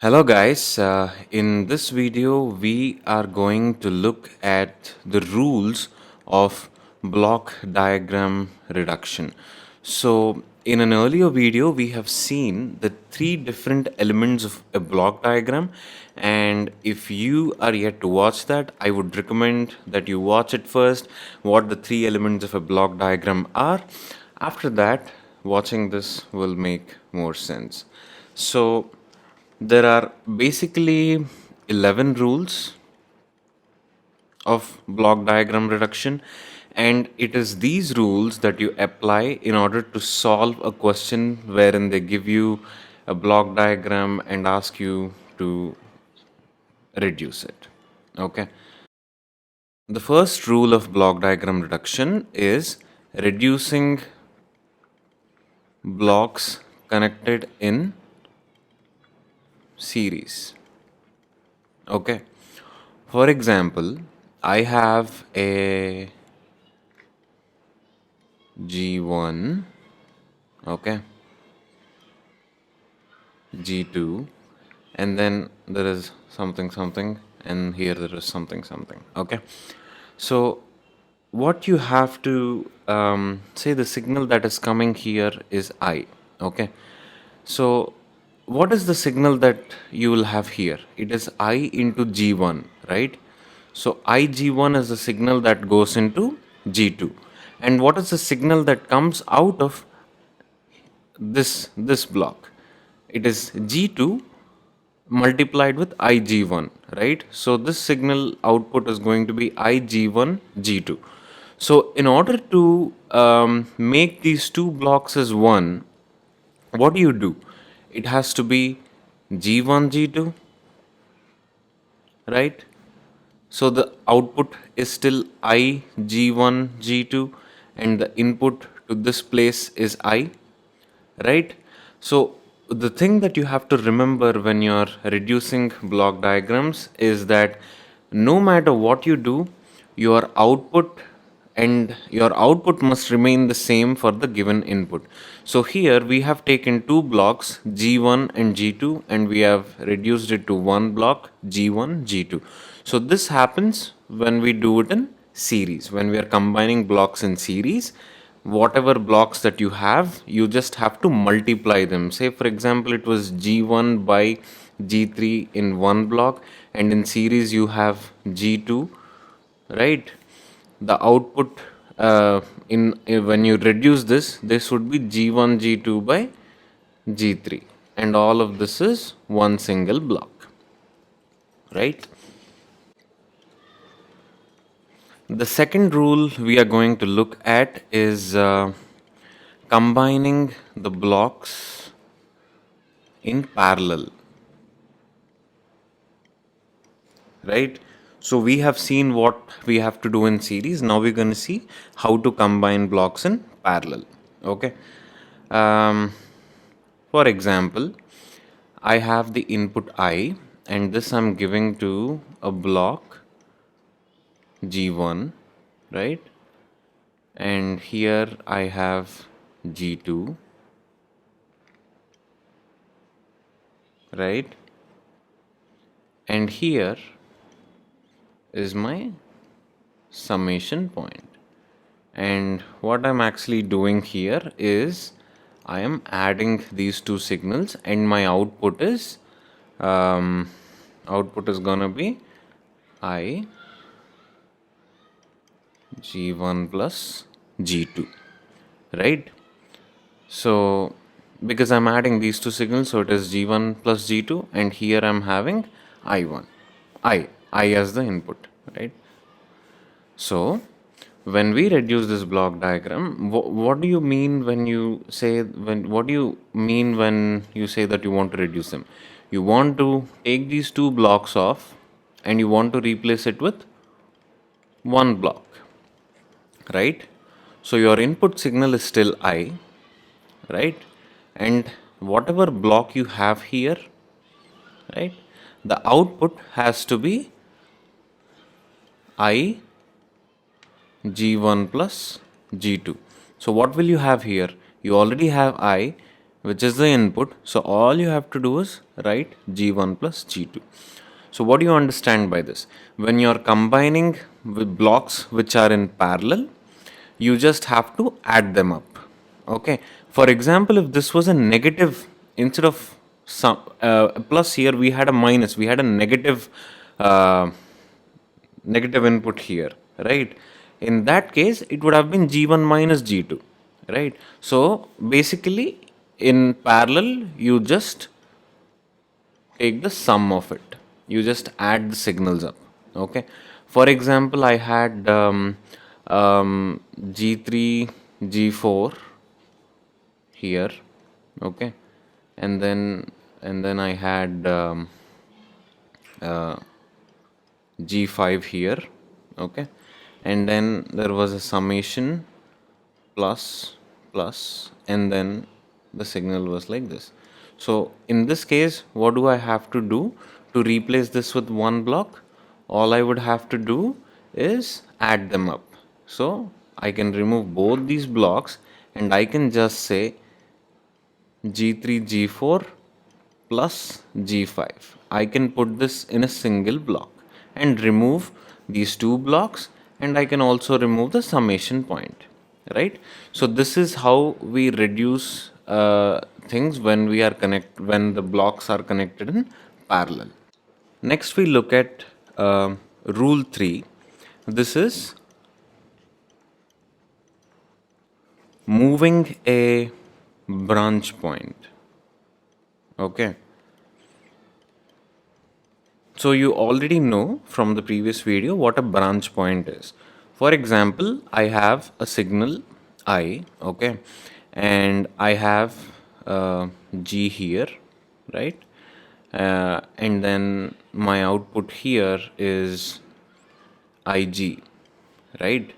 Hello guys, in this video we are going to look at the rules of block diagram reduction. So in an earlier video we have seen the three different elements of a block diagram, and if you are yet to watch that, I would recommend that you watch it first, what the three elements of a block diagram are. After that, watching this will make more sense. So there are basically 11 rules of block diagram reduction, and it is these rules that you apply in order to solve a question wherein they give you a block diagram and ask you to reduce it. Okay. The first rule of block diagram reduction is reducing blocks connected in series. Okay. For example, I have a G1, okay, G2, and then there is something something, and here there is something something, okay. So what you have to say, the signal that is coming here is I, okay. So what is the signal that you will have here? It is I into G1, right? So IG1 is the signal that goes into G2. And what is the signal that comes out of this block? It is G2 multiplied with IG1, right? So this signal output is going to be IG1 G2. So in order to make these two blocks as one, what do? It has to be G1 G2, right? So the output is still I G1 G2, and the input to this place is I, right? So the thing that you have to remember when you're reducing block diagrams is that no matter what you do, your output your output must remain the same for the given input. So here we have taken two blocks G1 and G2, and we have reduced it to one block G1 G2. So this happens when we do it in series. When we are combining blocks in series, whatever blocks that you have, you just have to multiply them. Say for example, it was G1 by G3 in one block, and in series you have G2, right? The output when you reduce this would be G1 G2 by G3, and all of this is one single block, right? The second rule we are going to look at is combining the blocks in parallel, right? So we have seen what we have to do in series. Now we're going to see how to combine blocks in parallel. Okay. Um, for example, I have the input I, and this I'm giving to a block G1, right? And here I have G2, right? And here is my summation point. And what I'm actually doing here is I am adding these two signals, and my output is gonna be I G1 plus G2, right? So because I'm adding these two signals, so it is G1 plus G2, and here I'm having I1, I as the input, right? So when we reduce this block diagram, what do you mean when you say what do you mean when you say that you want to reduce them? You want to take these two blocks off, and you want to replace it with one block, right? So your input signal is still I, right? And whatever block you have here, right, the output has to be I G1 plus G2. So what will you have here? You already have I, which is the input. So all you have to do is write G1 plus G2. So what do you understand by this? When you're combining with blocks which are in parallel, you just have to add them up. Okay. For example, if this was a negative, instead of some plus here, we had a minus, we had a uh, negative input here, right? In that case, it would have been G1 minus G2, right? So basically, in parallel, you just take the sum of it. You just add the signals up. Okay. For example, I had G3, G4 here. Okay. And then I had uh, G5 here. Okay. And then there was a summation plus plus, and then the signal was like this. So in this case, what do I have to do to replace this with one block? All I would have to do is add them up. So I can remove both these blocks and I can just say G3 G4 plus G5. I can put this in a single block and remove these two blocks, and I can also remove the summation point, right? So this is how we reduce things when when the blocks are connected in parallel. Next we look at rule 3. This is moving a branch point. Okay. So you already know from the previous video what a branch point is. For example, I have a signal I, okay, and I have G here, right? And then my output here is IG, right?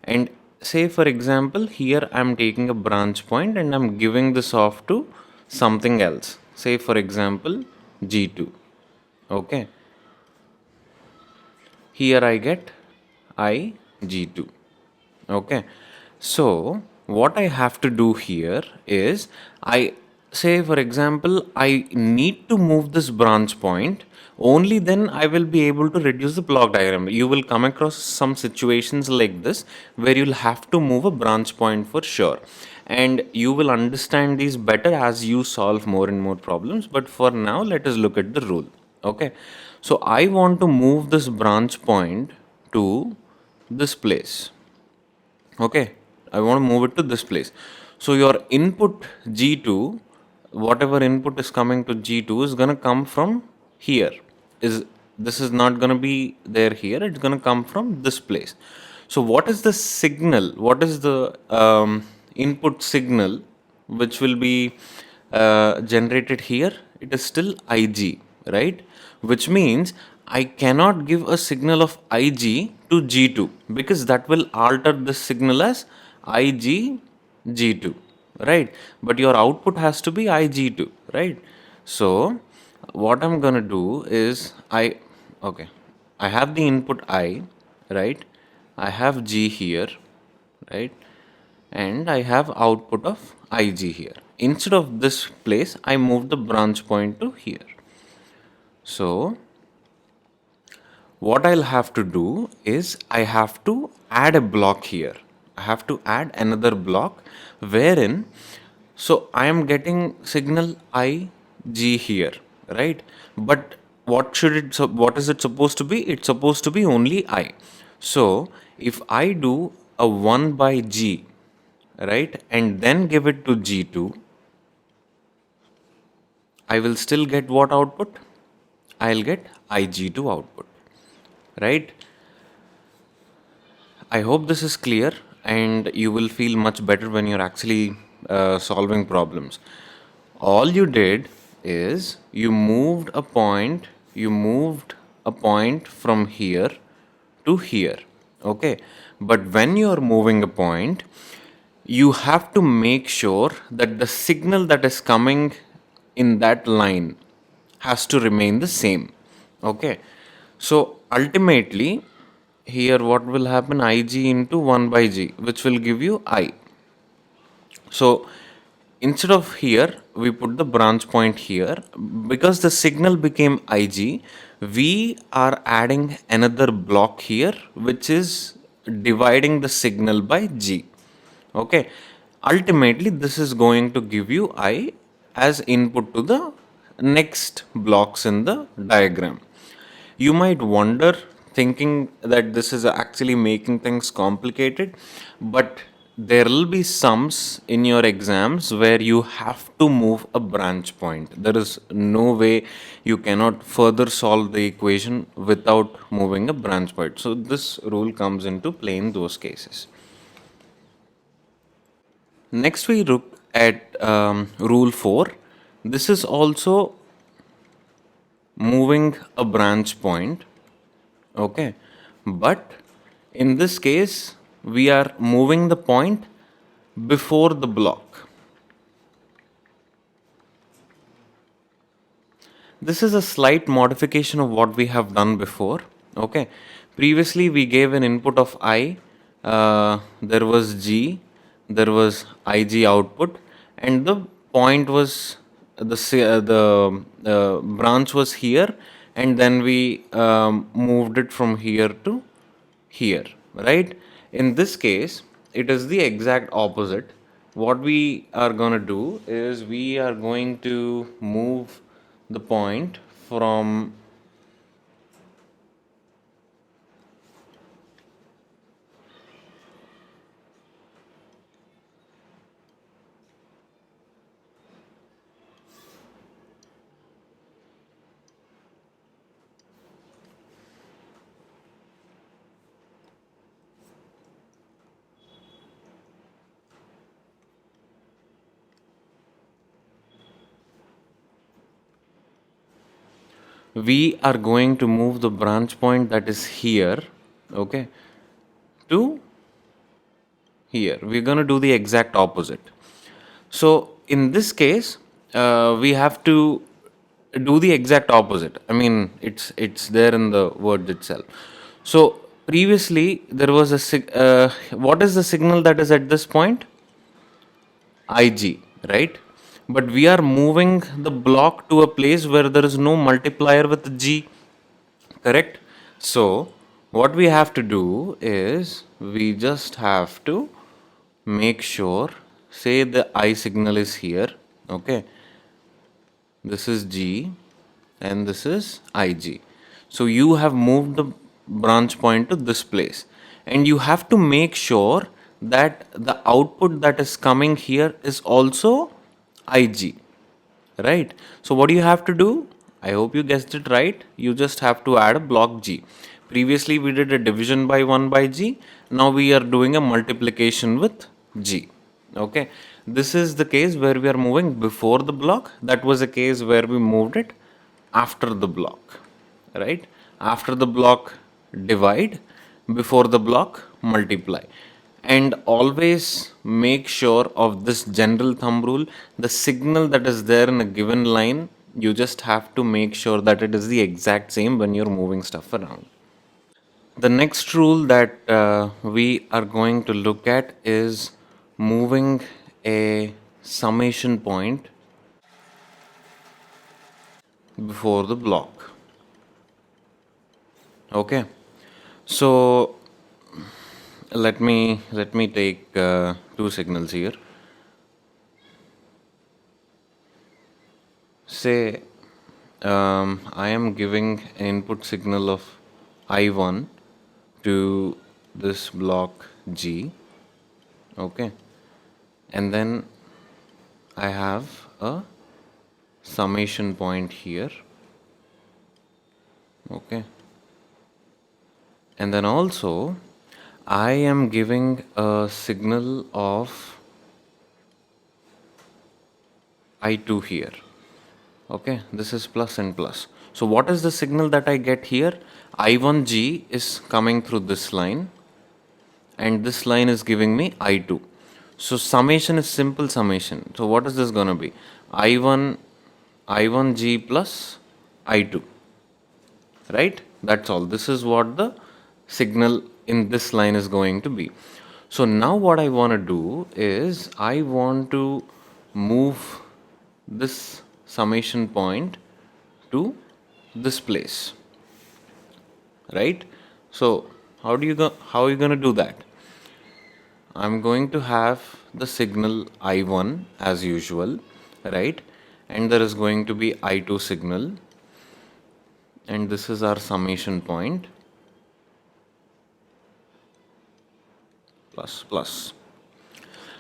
And say for example, here I'm taking a branch point and I'm giving this off to something else. Say for example, G2. Okay. Here I get IG2. Okay. So what I have to do here is, I say for example, I need to move this branch point, only then I will be able to reduce the block diagram. You will come across some situations like this where you'll have to move a branch point for sure, and you will understand these better as you solve more and more problems. But for now, let us look at the rule. Okay. So I want to move this branch point to this place. Okay, I want to move it to this place. So your input G2, whatever input is coming to G2 is going to come from here. Is This is not going to be there here, it's going to come from this place. So what is the signal? What is the input signal which will be generated here? It is still IG, right? Which means I cannot give a signal of IG to G2 because that will alter the signal as IG G2, right? But your output has to be IG2, right? So what I'm gonna do is okay, I have the input I, right? I have G here, right? And I have output of IG here. Instead of this place, I move the branch point to here. So what I'll have to do is I have to add a block here. I have to add another block wherein, so I am getting signal IG here, right? But what is it supposed to be? It's supposed to be only I. So if I do a 1 by G, right, and then give it to G2, I will still get what output? I'll get IG2 output, right? I hope this is clear and you will feel much better when you're actually solving problems. All you did is you moved a point from here to here. Okay. But when you're moving a point, you have to make sure that the signal that is coming in that line has to remain the same. Okay. So ultimately, here what will happen? IG into 1 by G, which will give you I. So instead of here, we put the branch point here. Because the signal became IG, we are adding another block here, which is dividing the signal by G. Okay. Ultimately, this is going to give you I as input to the next blocks in the diagram. You might wonder, thinking that this is actually making things complicated, but there will be sums in your exams where you have to move a branch point. There is no way you cannot further solve the equation without moving a branch point. So, this rule comes into play in those cases. Next, we look at rule 4. This is also moving a branch point. Okay, but in this case, we are moving the point before the block. This is a slight modification of what we have done before. Okay, previously we gave an input of I, there was G, there was IG output, and the point was the branch was here, and then we moved it from here to here, right? In this case, it is the exact opposite. What we are going to do is we are going to move the point from we are going to move the branch point that is here, okay, to here. We're going to do the exact opposite. So in this case, we have to do the exact opposite. I mean, it's there in the word itself. So previously there was what is the signal that is at this point? IG, right? But we are moving the block to a place where there is no multiplier with G, correct? So what we have to do is we just have to make sure, say the I signal is here, okay, this is G and this is IG. So you have moved the branch point to this place, and you have to make sure that the output that is coming here is also IG, right? So what do you have to do? I hope you guessed it right. You just have to add a block G. Previously we did a division by 1 by G. Now we are doing a multiplication with G. Okay. This is the case where we are moving before the block. That was a case where we moved it after the block, right? After the block, divide, before the block, multiply. And always make sure of this general thumb rule. The signal that is there in a given line, you just have to make sure that it is the exact same when you're moving stuff around. The next rule that we are going to look at is moving a summation point before the block. Okay, so let me take two signals here. Say I am giving an input signal of I1 to this block G, okay, and then I have a summation point here, okay, and then also I am giving a signal of I2 here. Okay, this is plus and plus. So what is the signal that I get here? I1G is coming through this line, and this line is giving me I2. So summation is simple summation. So what is this going to be? I1G plus I2, right? That's all. This is what the signal in this line is going to be. So now what I want to do is I want to move this summation point to this place, right? So how are you going to do that? I'm going to have the signal I1 as usual, right? And there is going to be I2 signal, and this is our summation point plus plus.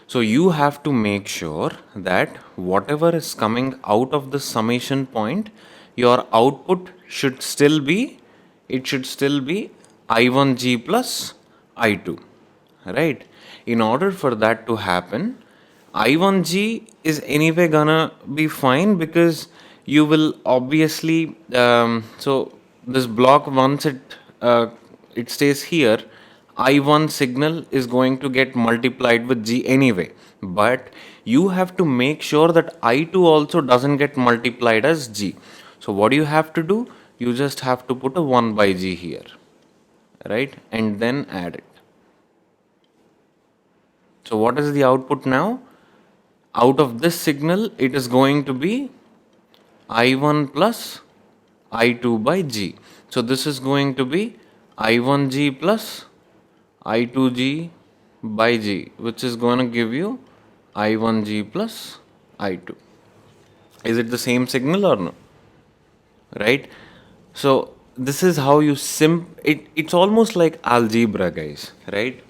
So you have to make sure that whatever is coming out of the summation point, your output should still be, it should still be I1G plus I2, right? In order for that to happen, I1G is anyway gonna be fine because you will obviously, so this block once it stays here, I1 signal is going to get multiplied with G anyway. But you have to make sure that I2 also doesn't get multiplied as G. So what do you have to do? You just have to put a 1 by G here, right? And then add it. So what is the output now? Out of this signal, it is going to be I1 plus I2 by G. So this is going to be I1G plus I2G by G, which is going to give you I1G plus I2. Is it the same signal or no? Right? So this is how you it's almost like algebra, guys, right?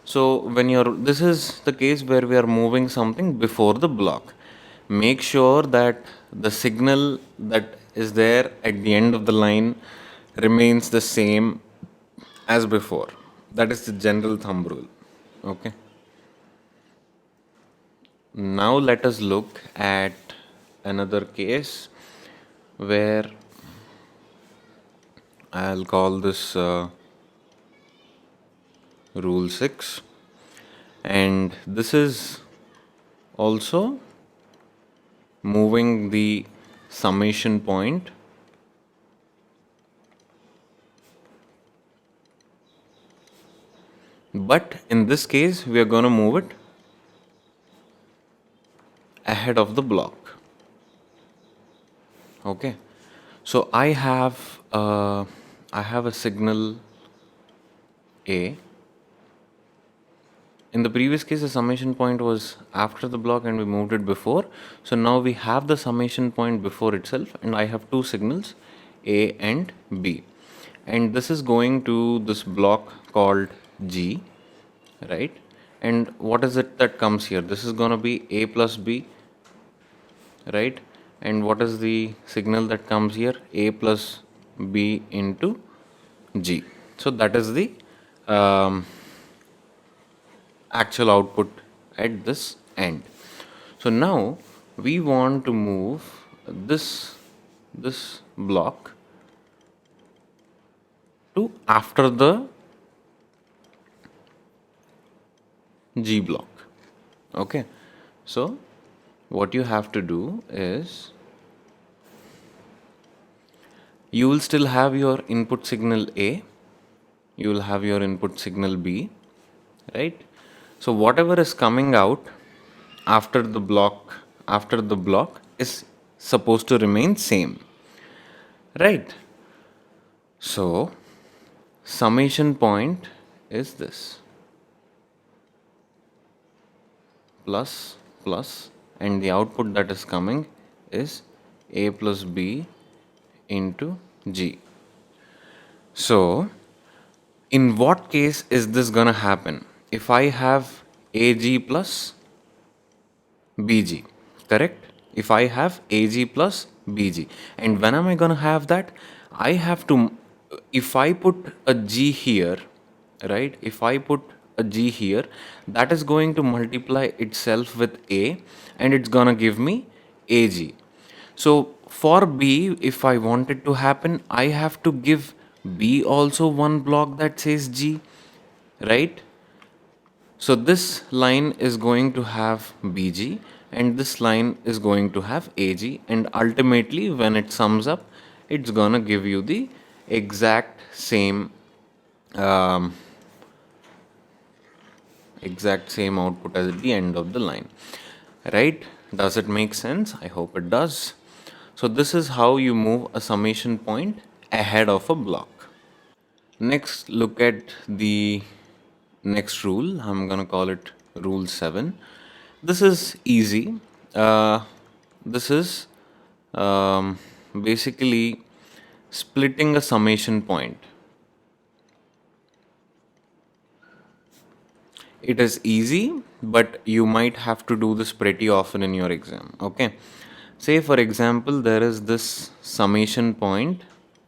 So when this is the case where we are moving something before the block. Make sure that the signal that is there at the end of the line remains the same as before. That is the general thumb rule. Okay. Now let us look at another case where I'll call this rule 6, and this is also moving the summation point but in this case we are going to move it ahead of the block. Okay, so I have a signal A. In the previous case, the summation point was after the block and we moved it before. So now we have the summation point before itself, and I have two signals, A and B. And this is going to this block called G, right? And what is it that comes here? This is going to be A plus B, right? And what is the signal that comes here? A plus B into G. So that is the actual output at this end. So now we want to move this block to after the G block. Okay, so what you have to do is you will still have your input signal A, you will have your input signal B, right? So whatever is coming out after the block is supposed to remain same, right? So summation point is this plus plus, and the output that is coming is A plus B into G. So in what case is this gonna happen? If I have AG plus BG, correct? If I have AG plus BG, and when am I gonna have that? I have to, if I put a G here, right? If I put a G here, that is going to multiply itself with A, and it's gonna give me AG. So for B, if I want it to happen, I have to give B also one block that says G, right? So this line is going to have BG and this line is going to have AG, and ultimately when it sums up, it's gonna give you the exact same exact same output as at the end of the line, right? Does it make sense? I hope it does. So this is how you move a summation point ahead of a block. Next, look at the next rule. I'm gonna call it rule 7. This is easy. This is um, basically splitting a summation point. It is easy, but you might have to do this pretty often in your exam. Okay. Say, for example, there is this summation point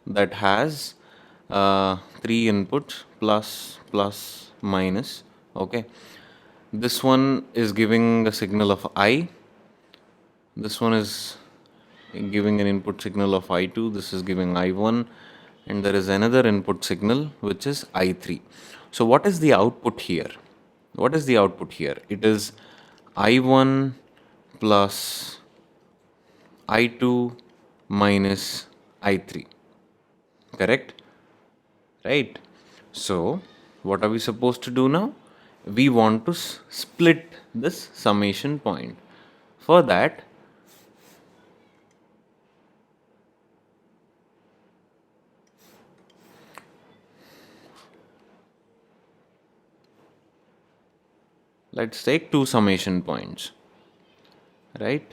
that has three inputs plus, plus, minus. Okay. This one is giving a signal of I. This one is giving an input signal of I2. This is giving I1. And there is another input signal which is I3. So, what is the output here? What is the output here? It is I1 plus I2 minus I3. Correct? Right? So, what are we supposed to do now? We want to split this summation point. For that, let's take two summation points, right?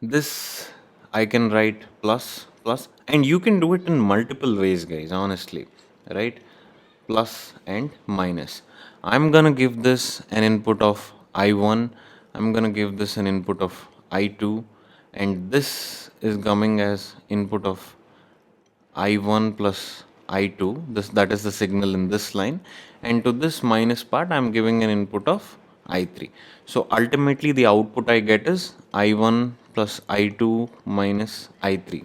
This I can write plus, plus, and you can do it in multiple ways, guys, honestly, right? Plus and minus. I'm gonna give this an input of I1, I'm gonna give this an input of I2, and this is coming as input of I1 plus I2, this that is the signal in this line, and to this minus part I'm giving an input of I3. So ultimately the output I get is I1 plus I2 minus I3.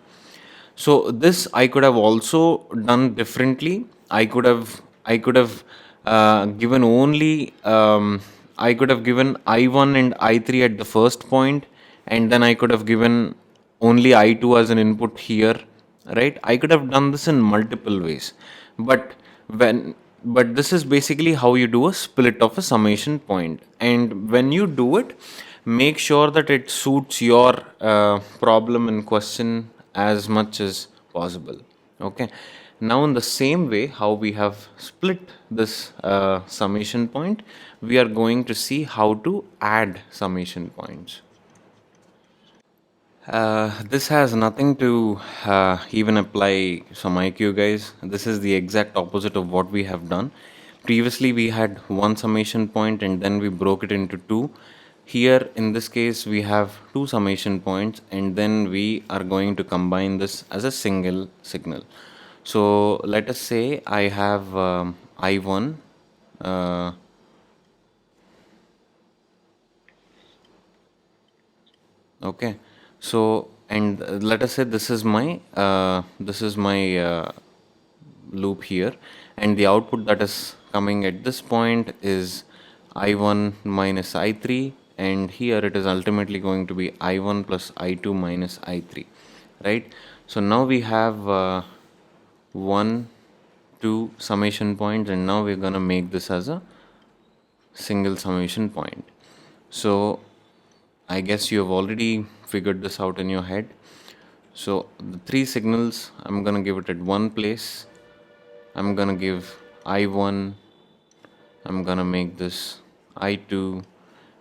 So this I could have also done differently. I could have given only I could have given I1 and I3 at the first point, and then I could have given only I2 as an input here, right? I could have done this in multiple ways, but when but this is basically how you do a split of a summation point, and when you do it, make sure that it suits your problem in question as much as possible. Okay. Now, in the same way, how we have split this summation point, we are going to see how to add summation points. This has nothing to even apply some IQ, guys. This is the exact opposite of what we have done. Previously, we had one summation point and then we broke it into two. Here, in this case, we have two summation points and then we are going to combine this as a single signal. So, let us say I have I1. Uh, Okay, so and let us say this is my loop here, and the output that is coming at this point is I1 minus I3, and here it is ultimately going to be I1 plus I2 minus I3, right? So now we have one, two summation points, and now we're gonna make this as a single summation point. So I guess you have already figured this out in your head. So the three signals, I'm gonna give it at one place. I'm gonna give I1, I'm gonna make this I2,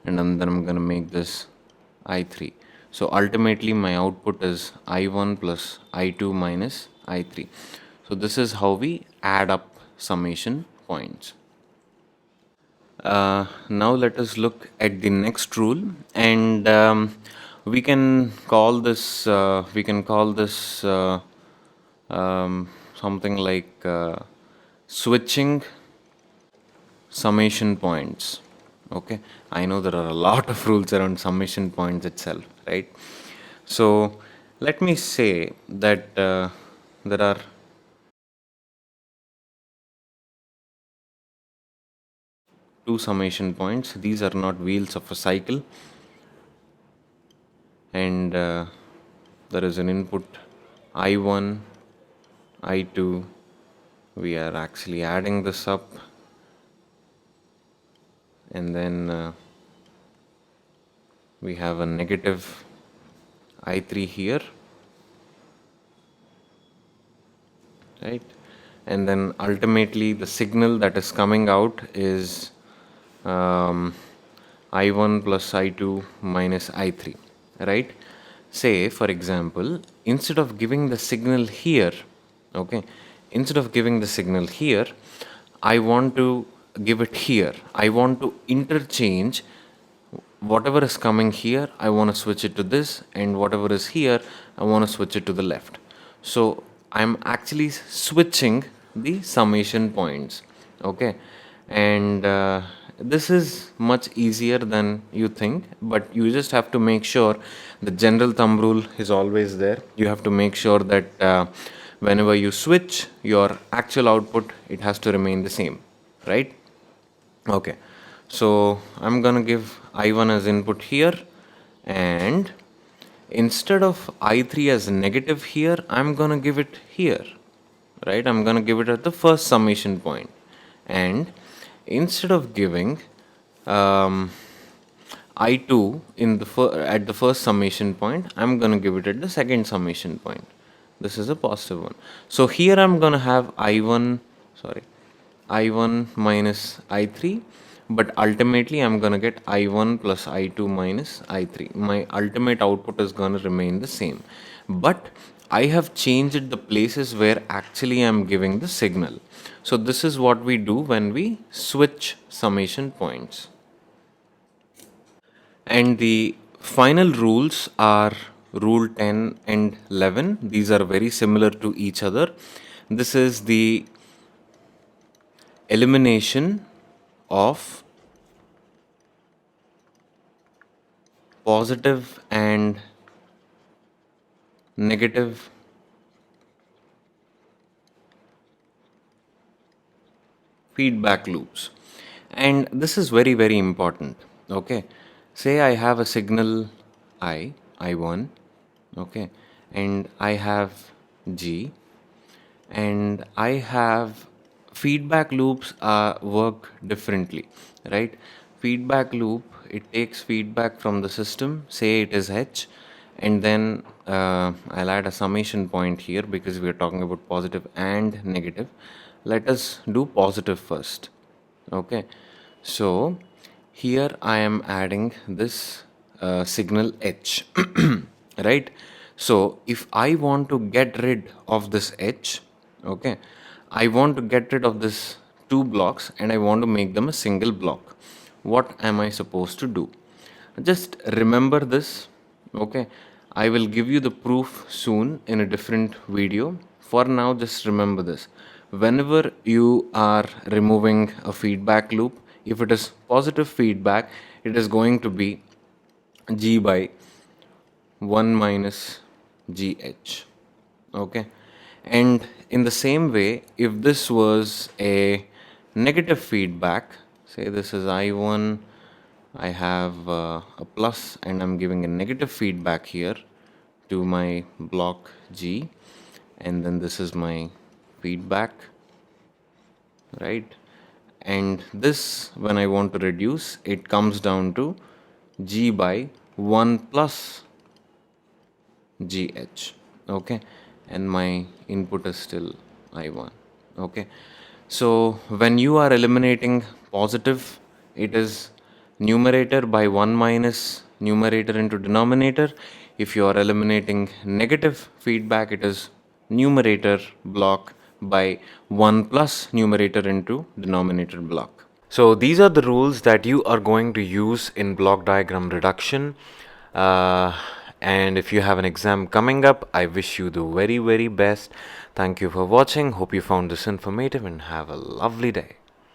and then I'm gonna make this I3. So ultimately my output is I1 plus I2 minus I3. So this is how we add up summation points. Now let us look at the next rule, and we can call this something like switching summation points. Okay, I know there are a lot of rules around summation points itself, right? So let me say that there are two summation points. These are not wheels of a cycle, and there is an input I1, I2, we are actually adding this up, and then we have a negative I3 here, right? And then ultimately the signal that is coming out is um, I1 plus I2 minus I3, right? Say, for example, instead of giving the signal here, okay, instead of giving the signal here, I want to give it here. I want to interchange whatever is coming here, I want to switch it to this, and whatever is here, I want to switch it to the left. So I'm actually switching the summation points, okay? And this is much easier than you think, but you just have to make sure the general thumb rule is always there. You have to make sure that whenever you switch your actual output, it has to remain the same, right? Okay, so I'm gonna give I1 as input here, and instead of I3 as negative here, I'm gonna give it here, right? I'm gonna give it at the first summation point, and instead of giving I2 in the at the first summation point, I'm gonna give it at the second summation point. This is a positive one. So here I'm gonna have I1, sorry, I1 minus I3, but ultimately I'm gonna get I1 plus I2 minus I3. My ultimate output is gonna remain the same, but I have changed the places where actually I'm giving the signal. So this is what we do when we switch summation points. And the final rules are rule 10 and 11. These are very similar to each other. This is the elimination of positive and negative feedback loops. And this is very, very important. Okay. Say I have a signal I1, okay, and I have G, and I have feedback loops work differently, right? Feedback loop, it takes feedback from the system, say it is H, and then I'll add a summation point here because we are talking about positive and negative. Let us do positive first, okay? So here I am adding this signal H, right? So if I want to get rid of this H, okay, I want to get rid of this two blocks and I want to make them a single block. What am I supposed to do? Just remember this, okay? I will give you the proof soon in a different video. For now, just remember this. Whenever you are removing a feedback loop, if it is positive feedback, it is going to be G by 1 minus GH, okay? And in the same way, if this was a negative feedback, say this is I1, I have a plus and I'm giving a negative feedback here to my block G, and then this is my feedback, right? And this, when I want to reduce, it comes down to G by 1 plus GH, okay, and my input is still I1, okay. So when you are eliminating positive, it is numerator by 1 minus numerator into denominator. If you are eliminating negative feedback, it is numerator block by 1 plus numerator into denominator block. So these are the rules that you are going to use in block diagram reduction. And if you have an exam coming up, I wish you the very, very best. Thank you for watching. Hope you found this informative and have a lovely day.